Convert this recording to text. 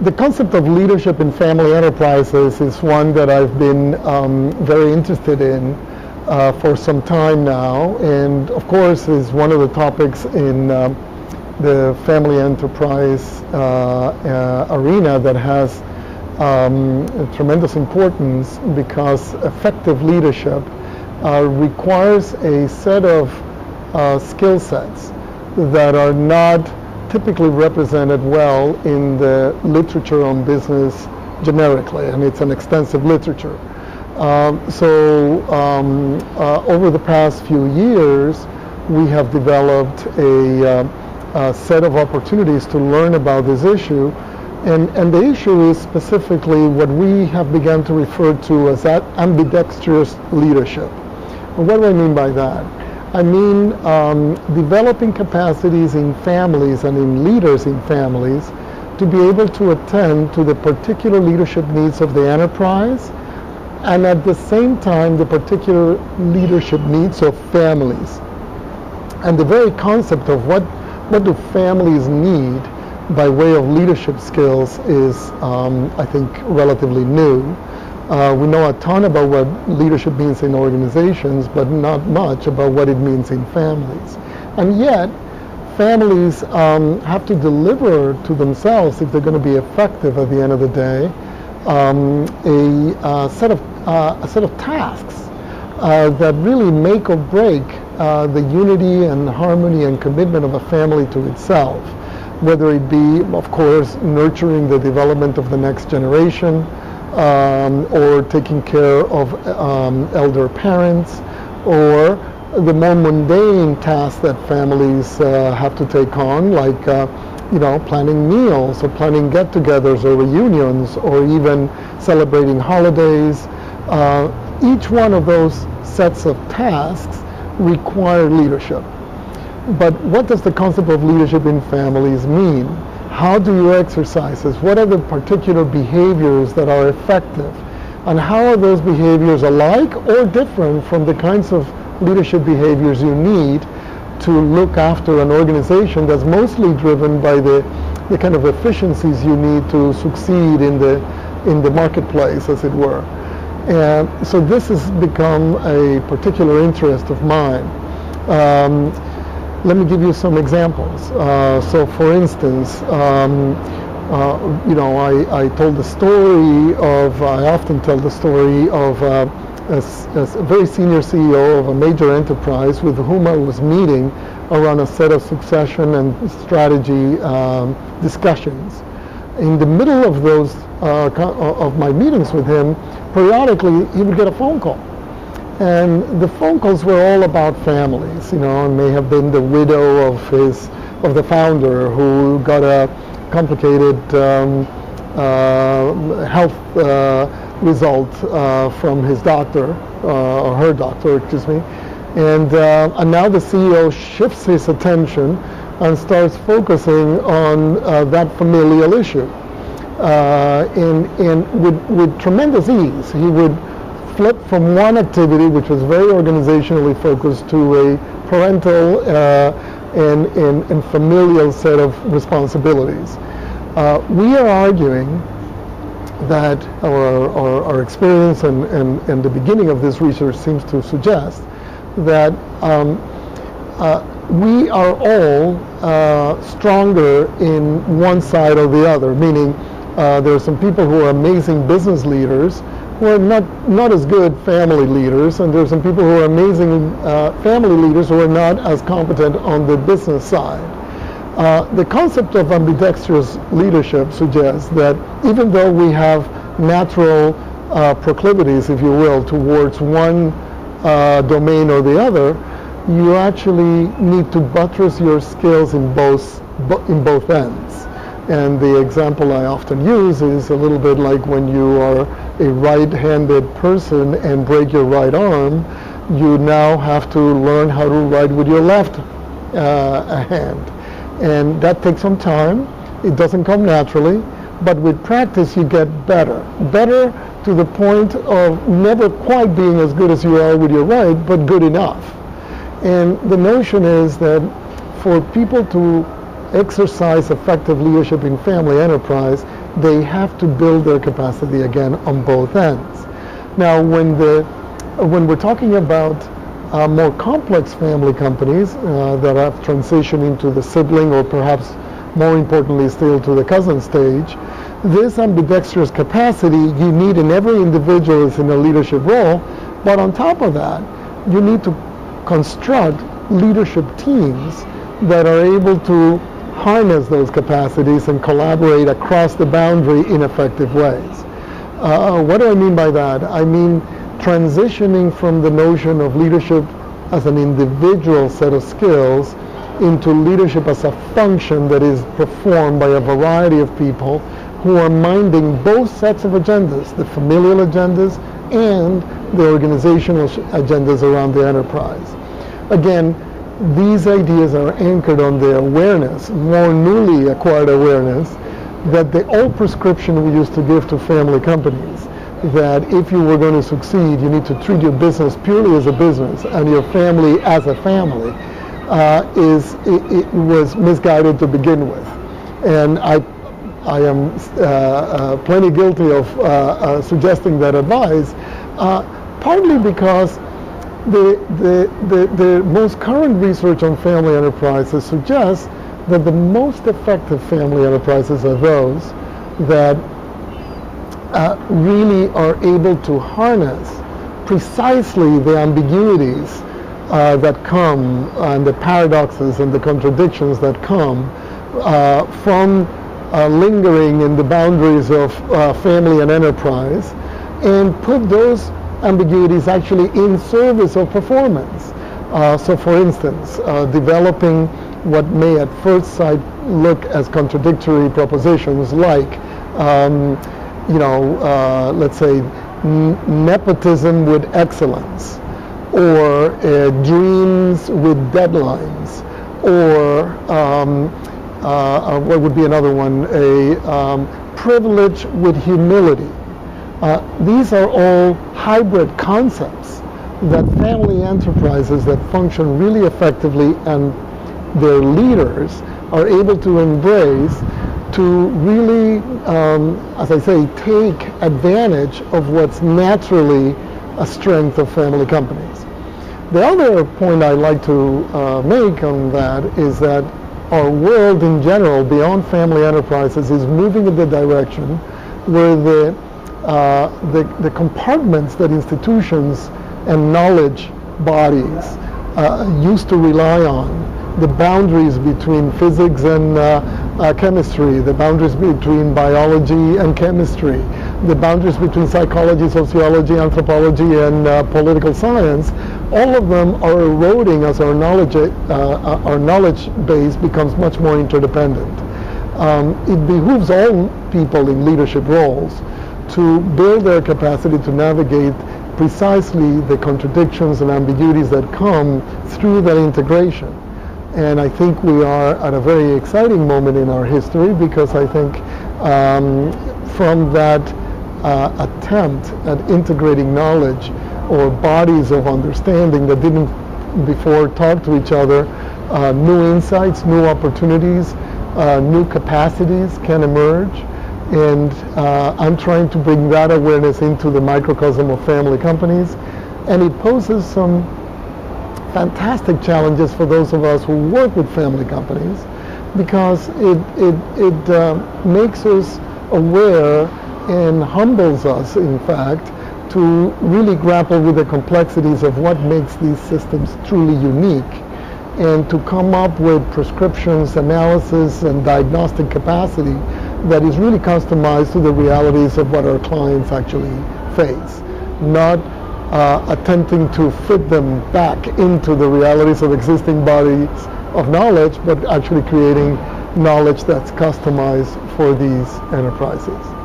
The concept of leadership in family enterprises is one that I've been very interested in for some time now, and of course is one of the topics in the family enterprise arena that has tremendous importance, because effective leadership requires a set of skill sets that are not typically represented well in the literature on business generically, and it's an extensive literature. Over the past few years, we have developed a set of opportunities to learn about this issue, and the issue is specifically what we have begun to refer to as that ambidextrous leadership. And what do I mean by that? I mean developing capacities in families and in leaders in families to be able to attend to the particular leadership needs of the enterprise, and at the same time the particular leadership needs of families. And the very concept of what do families need by way of leadership skills is, I think, relatively new. We know a ton about what leadership means in organizations, but not much about what it means in families. And yet, families have to deliver to themselves, if they're going to be effective at the end of the day, a set of tasks that really make or break the unity and harmony and commitment of a family to itself, whether it be, of course, nurturing the development of the next generation, or taking care of elder parents, or the more mundane tasks that families have to take on, like planning meals or planning get-togethers or reunions, or even celebrating holidays. Each one of those sets of tasks require leadership. But what does the concept of leadership in families mean? How do you exercise this? What are the particular behaviors that are effective? And how are those behaviors alike or different from the kinds of leadership behaviors you need to look after an organization that's mostly driven by the kind of efficiencies you need to succeed in the marketplace, as it were? And so this has become a particular interest of mine. Let me give you some examples. So for instance, I told the story of, I often tell the story of a very senior CEO of a major enterprise with whom I was meeting around a set of succession and strategy discussions. In the middle of those, of my meetings with him, periodically he would get a phone call. And the phone calls were all about families, and may have been the widow of the founder who got a complicated health result from his doctor, or her doctor, excuse me. And now the CEO shifts his attention and starts focusing on that familial issue. And with tremendous ease, he would flip from one activity, which was very organizationally focused, to a parental and familial set of responsibilities. We are arguing that our experience and the beginning of this research seems to suggest that we are all stronger in one side or the other, meaning there are some people who are amazing business leaders who are not as good family leaders, and there are some people who are amazing family leaders who are not as competent on the business side. The concept of ambidextrous leadership suggests that even though we have natural proclivities, if you will, towards one domain or the other, you actually need to buttress your skills in both ends. And the example I often use is a little bit like when you are a right-handed person and break your right arm, you now have to learn how to write with your left hand. And that takes some time. It doesn't come naturally, but with practice you get better. Better to the point of never quite being as good as you are with your right, but good enough. And the notion is that for people to exercise effective leadership in family enterprise, they have to build their capacity again on both ends. Now, when we're talking about more complex family companies that have transitioned into the sibling, or perhaps more importantly still to the cousin stage, this ambidextrous capacity you need in every individual is in a leadership role, but on top of that, you need to construct leadership teams that are able to harness those capacities and collaborate across the boundary in effective ways. What do I mean by that? I mean transitioning from the notion of leadership as an individual set of skills into leadership as a function that is performed by a variety of people who are minding both sets of agendas, the familial agendas and the organizational agendas around the enterprise. Again, these ideas are anchored on the awareness, more newly acquired awareness, that the old prescription we used to give to family companies, that if you were going to succeed, you need to treat your business purely as a business and your family as a family, it was misguided to begin with. And I am plenty guilty of suggesting that advice, partly because the most current research on family enterprises suggests that the most effective family enterprises are those that really are able to harness precisely the ambiguities that come, and the paradoxes and the contradictions that come from lingering in the boundaries of family and enterprise, and put those ambiguities actually in service of performance. So for instance, developing what may at first sight look as contradictory propositions like, let's say nepotism with excellence, or dreams with deadlines, or what would be another one, privilege with humility. These are all hybrid concepts that family enterprises that function really effectively and their leaders are able to embrace to really, as I say, take advantage of what's naturally a strength of family companies. The other point I'd like to make on that is that our world in general, beyond family enterprises, is moving in the direction where the compartments that institutions and knowledge bodies used to rely on, the boundaries between physics and chemistry, the boundaries between biology and chemistry, the boundaries between psychology, sociology, anthropology, and political science, all of them are eroding as our knowledge base becomes much more interdependent. It behooves all people in leadership roles to build their capacity to navigate precisely the contradictions and ambiguities that come through that integration. And I think we are at a very exciting moment in our history, because I think from that attempt at integrating knowledge or bodies of understanding that didn't before talk to each other, new insights, new opportunities, new capacities can emerge. And I'm trying to bring that awareness into the microcosm of family companies, and it poses some fantastic challenges for those of us who work with family companies, because it makes us aware and humbles us, in fact, to really grapple with the complexities of what makes these systems truly unique, and to come up with prescriptions, analysis, and diagnostic capacity that is really customized to the realities of what our clients actually face, not attempting to fit them back into the realities of existing bodies of knowledge, but actually creating knowledge that's customized for these enterprises.